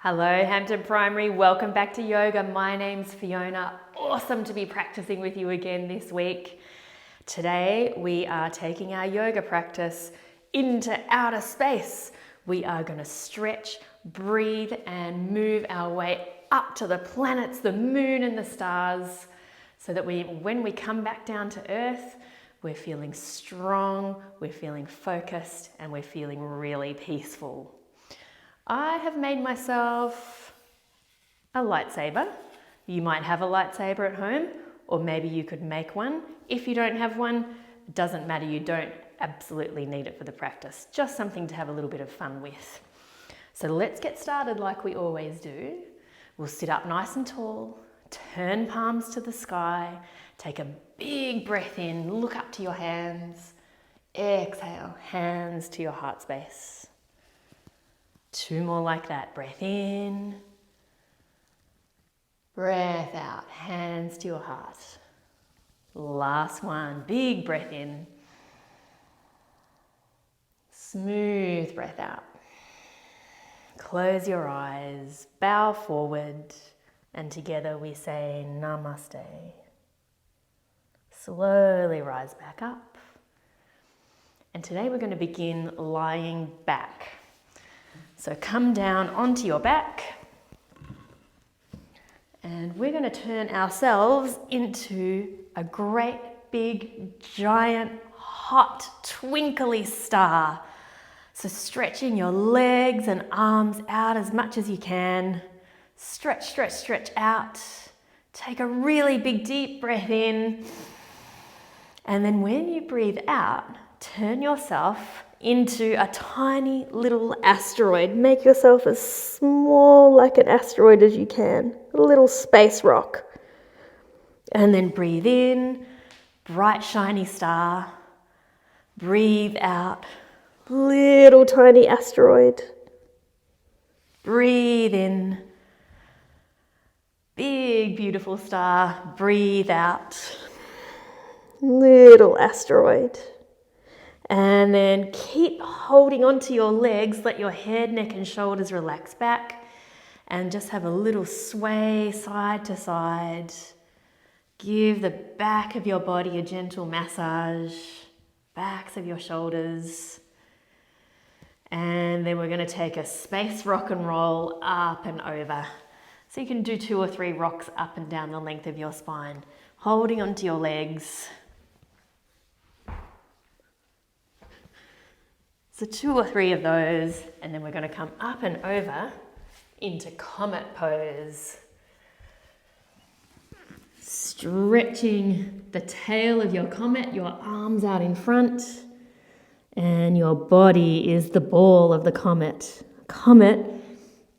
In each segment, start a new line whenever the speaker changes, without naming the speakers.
Hello Hampton Primary, welcome back to yoga. My name's Fiona. Awesome to be practicing with you again this week. Today we are taking our yoga practice into outer space. We are going to stretch, breathe and move our way up to the planets, the moon and the stars so that when we come back down to earth, we're feeling strong, we're feeling focused and we're feeling really peaceful. I have made myself a lightsaber. You might have a lightsaber at home, or maybe you could make one. If you don't have one, it doesn't matter. You don't absolutely need it for the practice. Just something to have a little bit of fun with. So let's get started like we always do. We'll sit up nice and tall, turn palms to the sky, take a big breath in, look up to your hands, exhale, hands to your heart space. 2 more like that. Breath in, breath out, hands to your heart. Last one, big breath in, smooth breath out. Close your eyes, bow forward, and together we say Namaste. Slowly rise back up. And today we're going to begin lying back. So come down onto your back and we're going to turn ourselves into a great big giant hot twinkly star. So stretching your legs and arms out as much as you can. Stretch, stretch, stretch out. Take a really big deep breath in. And then when you breathe out, turn yourself into a tiny little asteroid. Make yourself as small like an asteroid as you can. A little space rock. And then breathe in, bright shiny star. Breathe out, little tiny asteroid. Breathe in, big beautiful star. Breathe out, little asteroid. And then keep holding onto your legs, let your head, neck and shoulders relax back and just have a little sway side to side. Give the back of your body a gentle massage, backs of your shoulders. And then we're going to take a space rock and roll up and over. So you can do 2 or 3 rocks up and down the length of your spine, holding onto your legs. So 2 or 3 of those, and then we're going to come up and over into comet pose. Stretching the tail of your comet, your arms out in front, and your body is the ball of the comet. Comet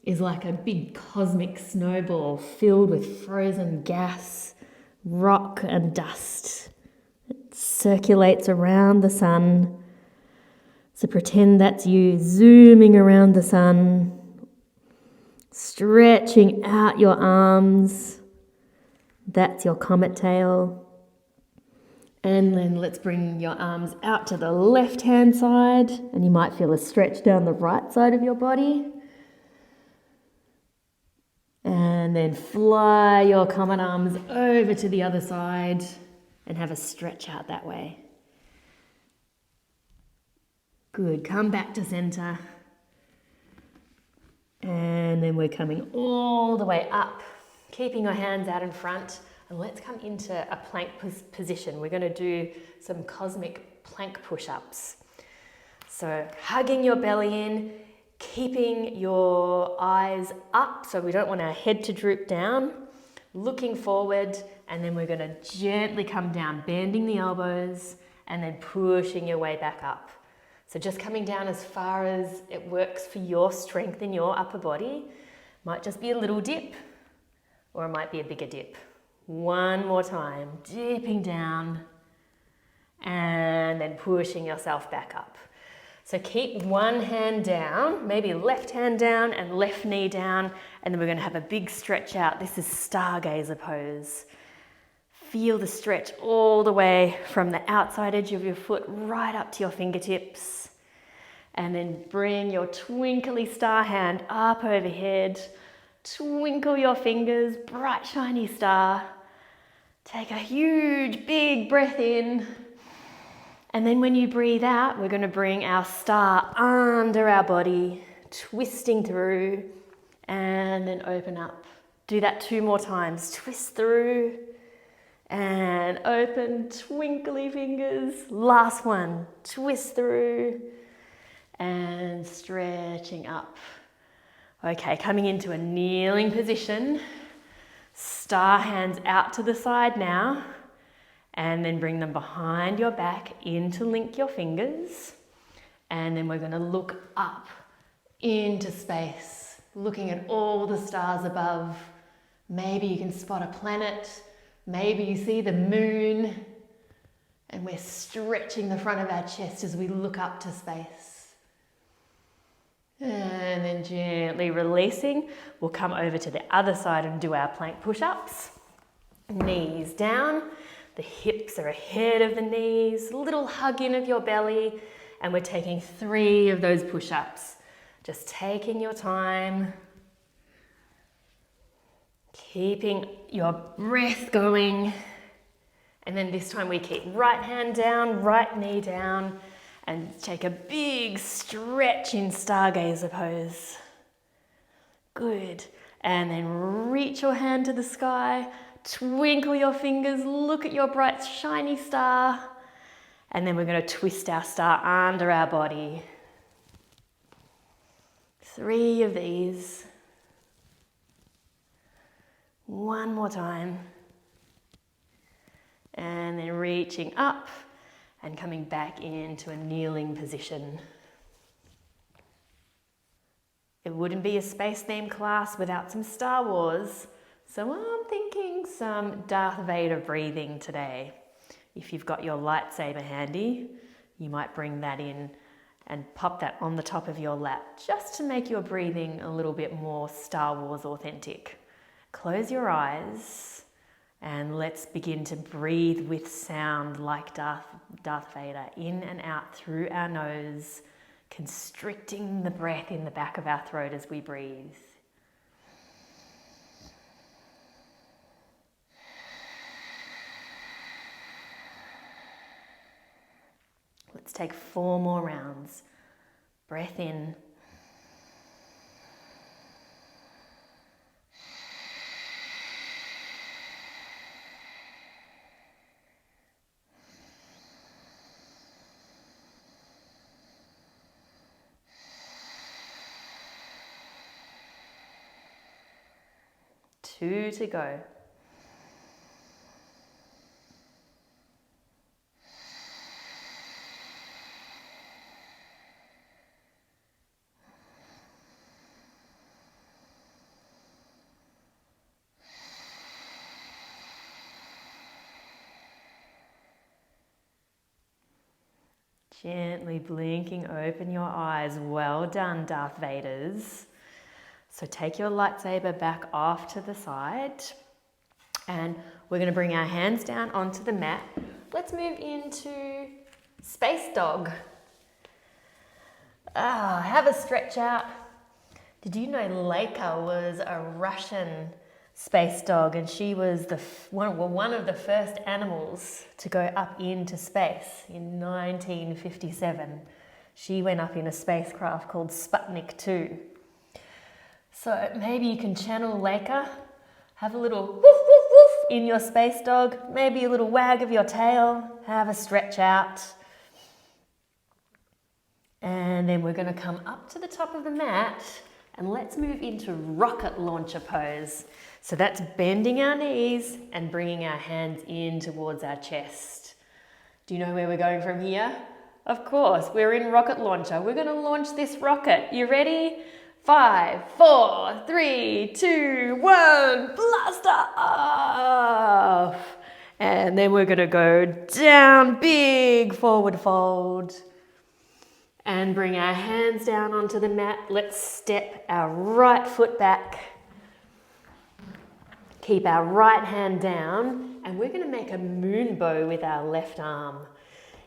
is like a big cosmic snowball filled with frozen gas, rock and dust. It circulates around the sun. So pretend that's you zooming around the sun, stretching out your arms. That's your comet tail. And then let's bring your arms out to the left-hand side, and you might feel a stretch down the right side of your body. And then fly your comet arms over to the other side and have a stretch out that way. Good, come back to center. And then we're coming all the way up, keeping your hands out in front. And let's come into a plank position. We're going to do some cosmic plank push-ups. So hugging your belly in, keeping your eyes up, so we don't want our head to droop down, looking forward, and then we're going to gently come down, bending the elbows, and then pushing your way back up. So just coming down as far as it works for your strength in your upper body. Might just be a little dip, or it might be a bigger dip. 1 more time, dipping down, and then pushing yourself back up. So keep one hand down, maybe left hand down and left knee down, and then we're going to have a big stretch out. This is stargazer pose. Feel the stretch all the way from the outside edge of your foot right up to your fingertips. And then bring your twinkly star hand up overhead. Twinkle your fingers, bright shiny star. Take a huge big breath in. And then when you breathe out, we're going to bring our star under our body, twisting through, and then open up. Do that 2 more times. Twist through and open, twinkly fingers. Last one, twist through and stretching up. Okay, coming into a kneeling position. Star hands out to the side now. And then bring them behind your back, interlink your fingers. And then we're going to look up into space, looking at all the stars above. Maybe you can spot a planet. Maybe you see the moon. And we're stretching the front of our chest as we look up to space. And then gently releasing. We'll come over to the other side and do our plank push-ups. Knees down. The hips are ahead of the knees, a little hug in of your belly, and we're taking 3 of those push-ups. Just taking your time, keeping your breath going, and then this time we keep right hand down, right knee down, and take a big stretch in stargazer pose. Good, and then reach your hand to the sky. Twinkle your fingers, look at your bright shiny star, and then we're going to twist our star under our body. 3 of these. 1 more time. And then reaching up and coming back into a kneeling position. It wouldn't be a space-themed class without some Star Wars. So I'm thinking some Darth Vader breathing today. If you've got your lightsaber handy, you might bring that in and pop that on the top of your lap just to make your breathing a little bit more Star Wars authentic. Close your eyes and let's begin to breathe with sound like Darth Vader, in and out through our nose, constricting the breath in the back of our throat as we breathe. Let's take 4 more rounds. Breath in. Two to go. Gently blinking open your eyes. Well done, Darth Vaders. So take your lightsaber back off to the side and we're going to bring our hands down onto the mat. Let's move into Space Dog. Have a stretch out. Did you know Leica was a Russian space dog and she was one of the first animals to go up into space in 1957. She went up in a spacecraft called Sputnik 2. So maybe you can channel Leica, have a little woof woof woof in your space dog, maybe a little wag of your tail, have a stretch out. And then we're going to come up to the top of the mat and let's move into rocket launcher pose. So that's bending our knees and bringing our hands in towards our chest. Do you know where we're going from here? Of course, we're in rocket launcher. We're going to launch this rocket. You ready? 5, 4, 3, 2, 1, blast off! And then we're going to go down, big forward fold. And bring our hands down onto the mat. Let's step our right foot back. Keep our right hand down. And we're going to make a moon bow with our left arm.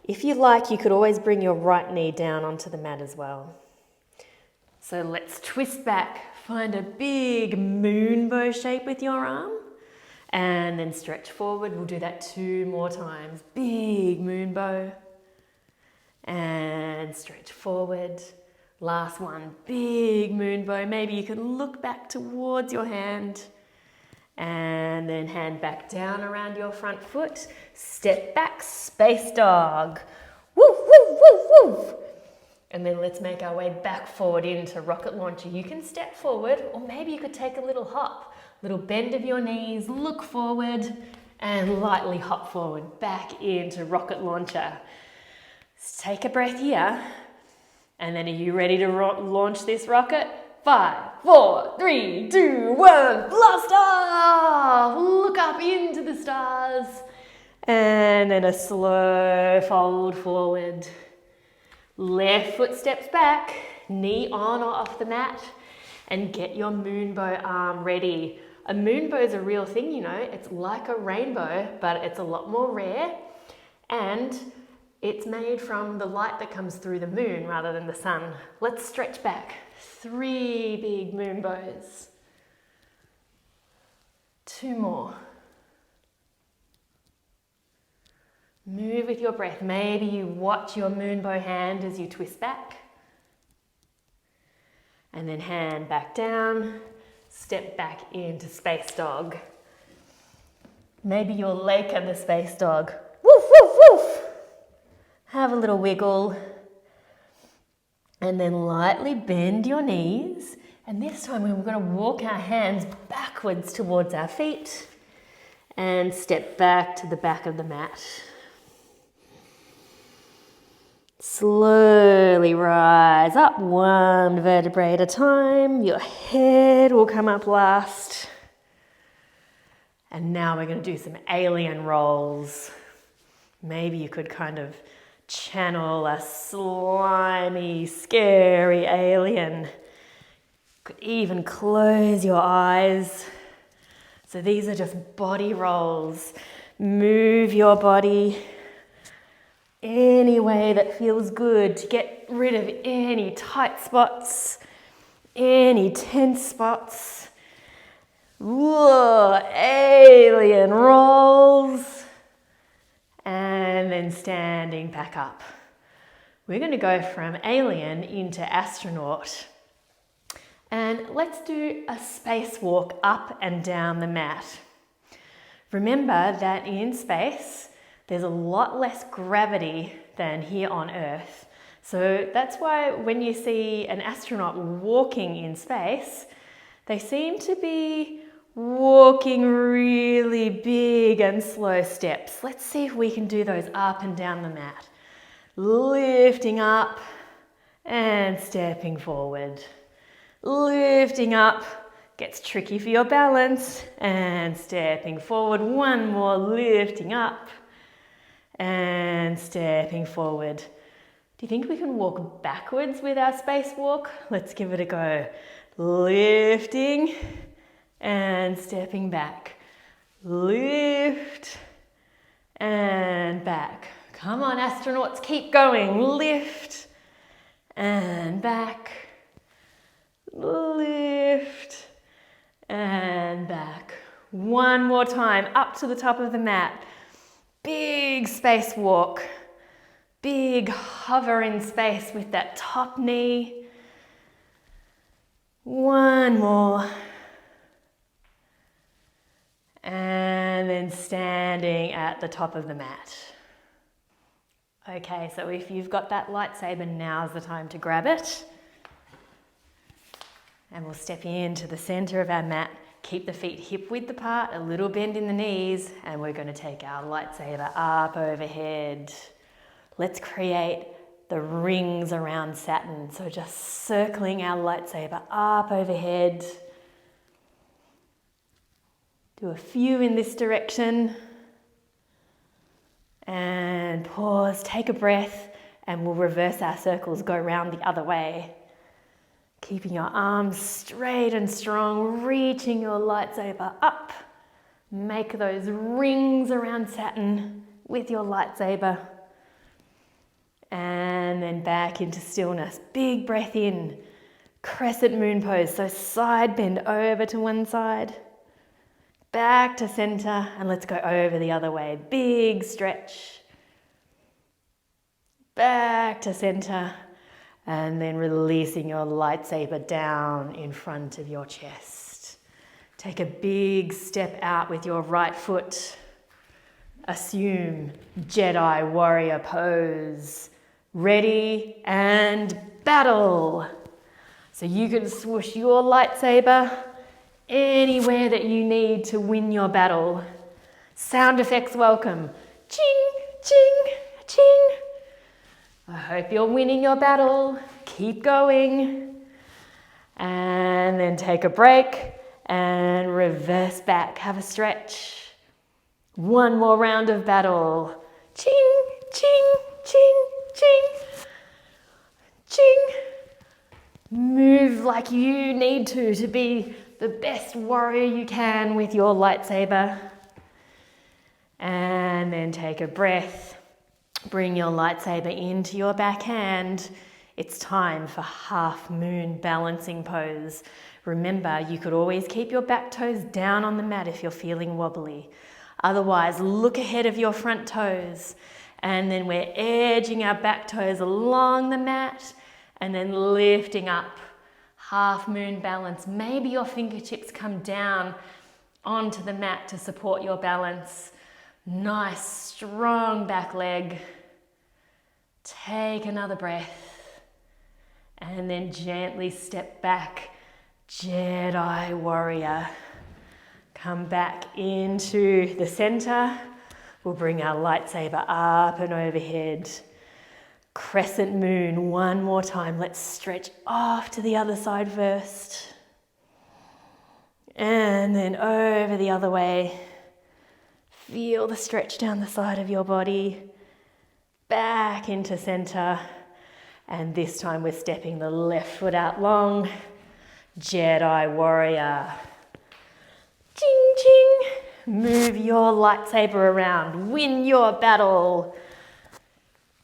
If you like, you could always bring your right knee down onto the mat as well. So let's twist back, find a big moon bow shape with your arm, and then stretch forward. We'll do that 2 more times. Big moon bow, and stretch forward. Last one, big moon bow. Maybe you can look back towards your hand, and then hand back down around your front foot. Step back, space dog. Woof, woof, woof, woof. And then let's make our way back forward into rocket launcher. You can step forward, or maybe you could take a little hop. Little bend of your knees, look forward, and lightly hop forward back into rocket launcher. Let's take a breath here. And then are you ready to launch this rocket? 5, 4, 3, 2, 1, blast off! Look up into the stars. And then a slow fold forward. Left foot steps back, knee on or off the mat, and get your moon bow arm ready. A moon bow is a real thing, you know. It's like a rainbow, but it's a lot more rare. And it's made from the light that comes through the moon rather than the sun. Let's stretch back. 3 big moon bows. 2 more. Move with your breath. Maybe you watch your moon bow hand as you twist back. And then hand back down. Step back into space dog. Maybe you'll Laker the space dog. Woof, woof, woof. Have a little wiggle. And then lightly bend your knees. And this time we're going to walk our hands backwards towards our feet and step back to the back of the mat. Slowly rise up 1 vertebrae at a time. Your head will come up last. And now we're going to do some alien rolls. Maybe you could kind of channel a slimy, scary alien. Could even close your eyes. So these are just body rolls. Move your body any way that feels good to get rid of any tight spots, any tense spots. Whoa, alien rolls. And then standing back up. We're going to go from alien into astronaut. And let's do a spacewalk up and down the mat. Remember that in space, there's a lot less gravity than here on Earth. So that's why when you see an astronaut walking in space, they seem to be walking really big and slow steps. Let's see if we can do those up and down the mat. Lifting up and stepping forward. Lifting up, gets tricky for your balance, and stepping forward. 1 more, lifting up and stepping forward. Do you think we can walk backwards with our spacewalk? Let's give it a go. Lifting and stepping back. Lift and back. Come on, astronauts, keep going. Lift and back. Lift and back. 1 more time, up to the top of the mat. Big spacewalk. Big hover in space with that top knee. 1 more. And then standing at the top of the mat. Okay, so if you've got that lightsaber, now's the time to grab it. And we'll step into the center of our mat. Keep the feet hip width apart, a little bend in the knees, and we're going to take our lightsaber up overhead. Let's create the rings around Saturn. So just circling our lightsaber up overhead. Do a few in this direction. And pause, take a breath, and we'll reverse our circles, go round the other way. Keeping your arms straight and strong, reaching your lightsaber up. Make those rings around Saturn with your lightsaber. And then back into stillness. Big breath in. Crescent moon pose. So side bend over to one side. Back to center. And let's go over the other way. Big stretch. Back to center. And then releasing your lightsaber down in front of your chest. Take a big step out with your right foot. Assume Jedi warrior pose. Ready and battle. So you can swoosh your lightsaber anywhere that you need to win your battle. Sound effects welcome. Ching, ching, ching. I hope you're winning your battle. Keep going. And then take a break and reverse back. Have a stretch. One more round of battle. Ching, ching, ching, ching, ching. Move like you need to be the best warrior you can with your lightsaber. And then take a breath. Bring your lightsaber into your backhand. It's time for half moon balancing pose. Remember, you could always keep your back toes down on the mat if you're feeling wobbly. Otherwise, look ahead of your front toes. And then we're edging our back toes along the mat and then lifting up. Half moon balance. Maybe your fingertips come down onto the mat to support your balance. Nice, strong back leg. Take another breath. And then gently step back. Jedi warrior. Come back into the center. We'll bring our lightsaber up and overhead. Crescent moon one more time. Let's stretch off to the other side first. And then over the other way. Feel the stretch down the side of your body. Back into center. And this time we're stepping the left foot out long. Jedi warrior. Ching, ching. Move your lightsaber around. Win your battle.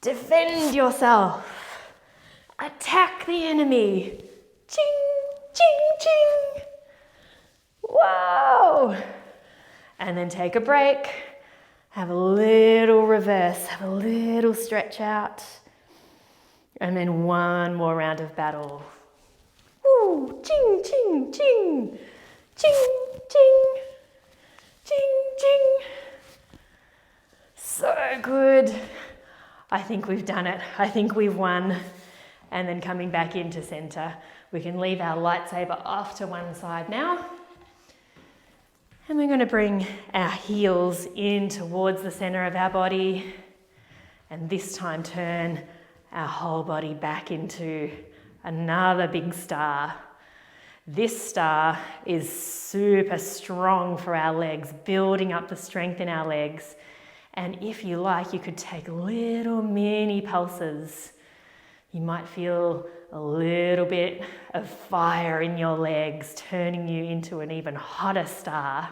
Defend yourself. Attack the enemy. Ching, ching, ching. Wow. And then take a break. Have a little reverse. Have a little stretch out. And then one more round of battle. Woo. Ching, ching, ching. Ching, ching. Ching, ching. So good. I think we've done it. I think we've won. And then coming back into center, we can leave our lightsaber off to one side now. And we're going to bring our heels in towards the center of our body. And this time turn our whole body back into another big star. This star is super strong for our legs, building up the strength in our legs. And if you like, you could take little mini pulses. You might feel a little bit of fire in your legs, turning you into an even hotter star.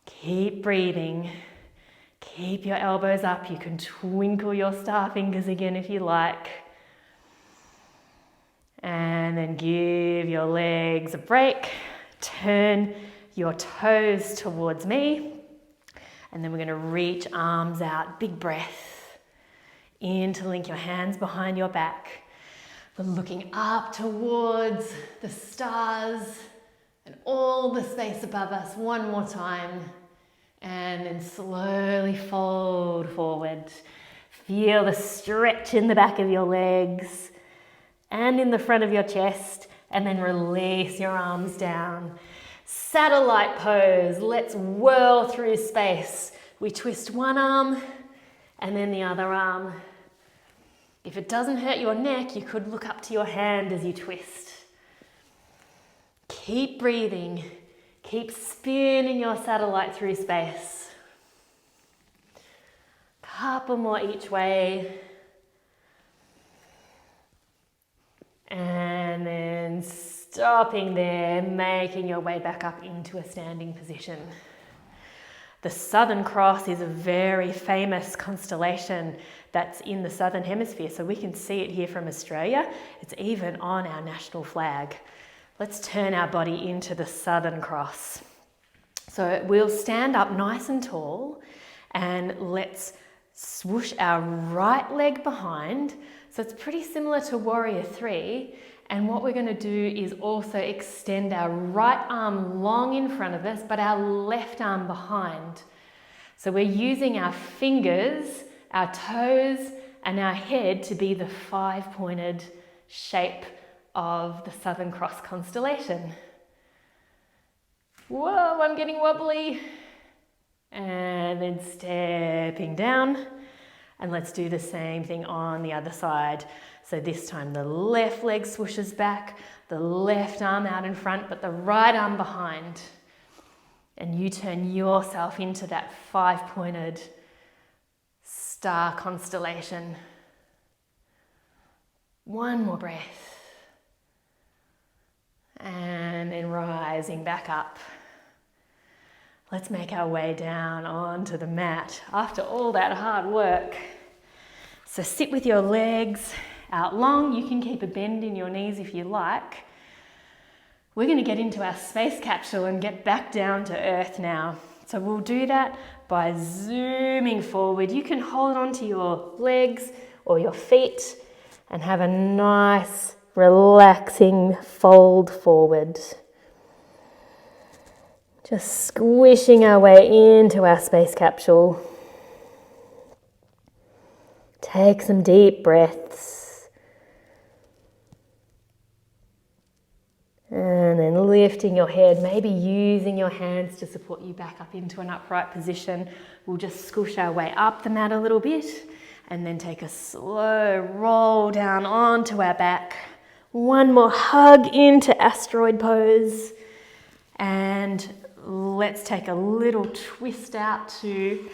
Keep breathing. Keep your elbows up. You can twinkle your star fingers again if you like. And then give your legs a break. Turn your toes towards me. And then we're going to reach arms out. Big breath. Interlink your hands behind your back. We're looking up towards the stars and all the space above us. One more time. And then slowly fold forward. Feel the stretch in the back of your legs and in the front of your chest. And then release your arms down. Satellite pose. Let's whirl through space. We twist one arm and then the other arm. If it doesn't hurt your neck, you could look up to your hand as you twist. Keep breathing. Keep spinning your satellite through space. Couple more each way. And then stopping there, making your way back up into a standing position. The Southern Cross is a very famous constellation that's in the Southern Hemisphere, so we can see it here from Australia. It's even on our national flag. Let's turn our body into the Southern Cross. So we'll stand up nice and tall, and let's swoosh our right leg behind. So it's pretty similar to Warrior 3. And what we're going to do is also extend our right arm long in front of us, but our left arm behind. So we're using our fingers, our toes, and our head to be the 5-pointed shape of the Southern Cross constellation. Whoa, I'm getting wobbly. And then stepping down. And let's do the same thing on the other side. So this time the left leg swooshes back, the left arm out in front, but the right arm behind. And you turn yourself into that 5-pointed star constellation. One more breath. And then rising back up. Let's make our way down onto the mat after all that hard work. So sit with your legs out long. You can keep a bend in your knees if you like. We're going to get into our space capsule and get back down to Earth now. So we'll do that by zooming forward. You can hold on to your legs or your feet and have a nice relaxing fold forward. Just squishing our way into our space capsule. Take some deep breaths. And then lifting your head, maybe using your hands to support you back up into an upright position. We'll just squish our way up the mat a little bit and then take a slow roll down onto our back. One more hug into asteroid pose. And let's take a little twist out to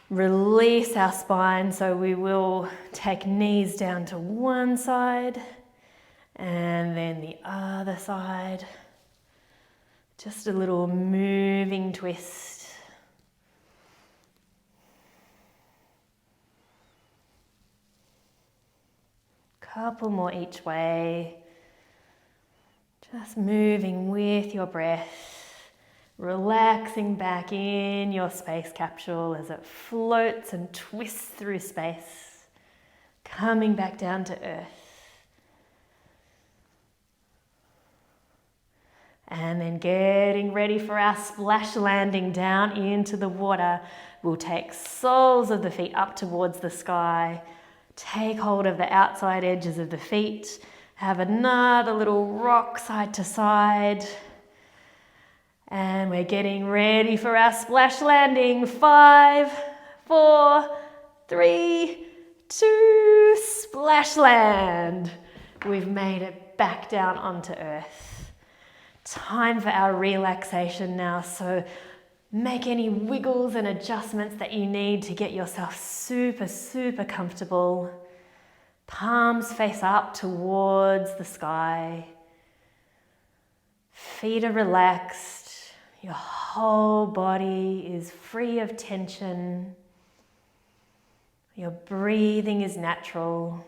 release our spine. So we will take knees down to one side and then the other side. Just a little moving twist. Couple more each way. Just moving with your breath. Relaxing back in your space capsule as it floats and twists through space, coming back down to Earth. And then getting ready for our splash landing down into the water. We'll take soles of the feet up towards the sky, take hold of the outside edges of the feet, have another little rock side to side. And we're getting ready for our splash landing. 5, 4, 3, 2, splash land. We've made it back down onto Earth. Time for our relaxation now. So make any wiggles and adjustments that you need to get yourself super, super comfortable. Palms face up towards the sky. Feet are relaxed. Your whole body is free of tension. Your breathing is natural.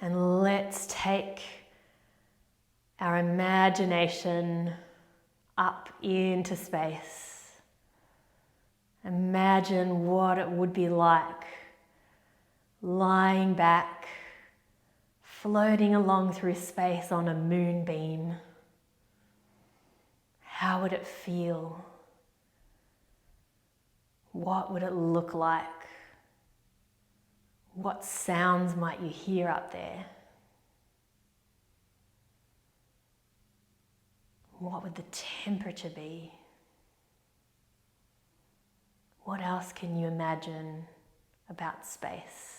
And let's take our imagination up into space. Imagine what it would be like lying back, floating along through space on a moonbeam. How would it feel? What would it look like? What sounds might you hear up there? What would the temperature be? What else can you imagine about space?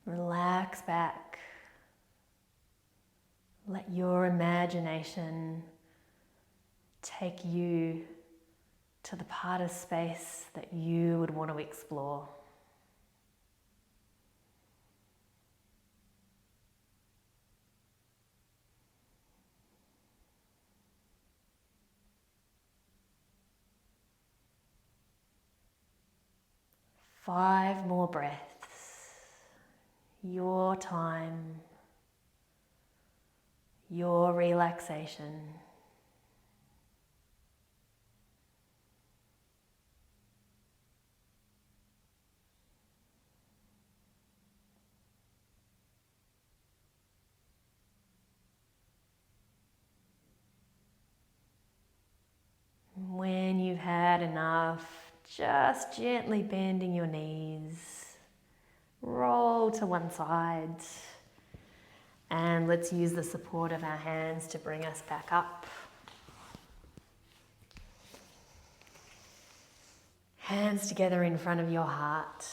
Relax back. Let your imagination take you to the part of space that you would want to explore. 5 more breaths. Your time, your relaxation. When you've had enough, just gently bending your knees, roll to one side, and let's use the support of our hands to bring us back up. Hands together in front of your heart.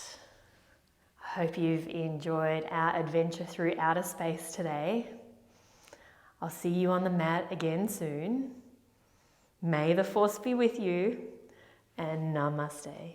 I hope you've enjoyed our adventure through outer space today. I'll see you on the mat again soon. May the force be with you, and namaste.